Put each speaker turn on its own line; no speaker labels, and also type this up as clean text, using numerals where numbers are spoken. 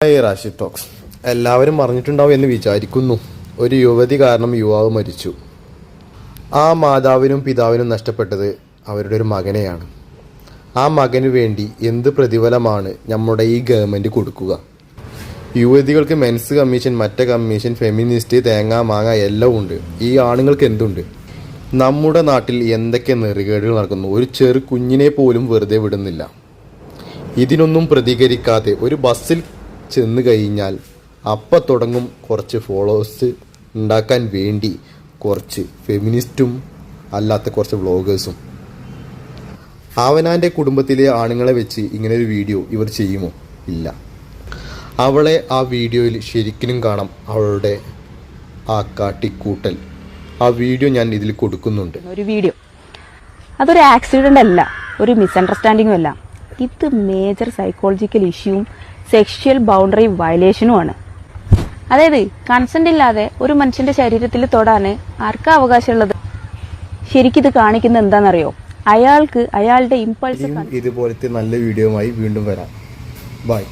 Rashid talks. എല്ലാവരും പറഞ്ഞിട്ടുണ്ടാവും എന്ന് വിചാരിക്കുന്നു. ഒരു യുവതി കാരണം യുവാവ് മരിച്ചു. ആ മാതാവിനും പിതാവിനും നഷ്ടപ്പെട്ടത് അവരുടെ ഒരു മകനെയാണ്. ആ മകന് വേണ്ടി എന്ത് പ്രതിഫലമാണ് നമ്മുടെ ഈ ഗവൺമെൻറ് കൊടുക്കുക? യുവതികൾക്ക് മെൻസ് കമ്മീഷൻ, മറ്റേ കമ്മീഷൻ, ഫെമിനിസ്റ്റ്, തേങ്ങ മാങ്ങ എല്ലാം ഉണ്ട്. ഈ ആണുങ്ങൾക്ക് എന്തുണ്ട്? നമ്മുടെ നാട്ടിൽ എന്തൊക്കെ നെറുകേടുകൾ നടക്കുന്നു. ഒരു ചെറു കുഞ്ഞിനെ പോലും വെറുതെ വിടുന്നില്ല. ഇതിനൊന്നും പ്രതികരിക്കാതെ ഒരു ബസ്സിൽ ചെന്ന് കഴിഞ്ഞാൽ അപ്പം തുടങ്ങും കുറച്ച് ഫോളോവേഴ്സ് ഉണ്ടാക്കാൻ വേണ്ടി കുറച്ച് ഫെമിനിസ്റ്റും അല്ലാത്ത കുറച്ച് വ്ളോഗേഴ്സും. അവനാൻ്റെ കുടുംബത്തിലെ ആണുങ്ങളെ വെച്ച് ഇങ്ങനൊരു വീഡിയോ ഇവർ ചെയ്യുമോ? ഇല്ല. അവളെ ആ വീഡിയോയിൽ ശരിക്കും കാണാം, അവളുടെ ആ കാട്ടിക്കൂട്ടൽ. ആ വീഡിയോ ഞാൻ ഇതിൽ കൊടുക്കുന്നുണ്ട്.
ഒരു വീഡിയോ അതൊരു ആക്സിഡൻ്റ് അല്ല, ഒരു മിസ്അണ്ടർസ്റ്റാൻഡിങ്ങും അല്ല. ഇത് മേജർ സൈക്കോളജിക്കൽ ഇഷ്യൂവും സെക്ഷൽ ബൗണ്ടറി വയലേഷനുമാണ്. അതായത് കൺസെന്റ് ഇല്ലാതെ ഒരു മനുഷ്യന്റെ ശരീരത്തിൽ തൊടാൻ ആർക്കാ അവകാശമുള്ളത്? ശരിക്കിത് കാണിക്കുന്നത് എന്താണെന്നറിയോ? അയാൾക്ക് അയാളുടെ ഇമ്പൾസ്.
ഇതുപോലത്തെ നല്ല വീഡിയോയുമായി വീണ്ടും വരാം. ബൈ.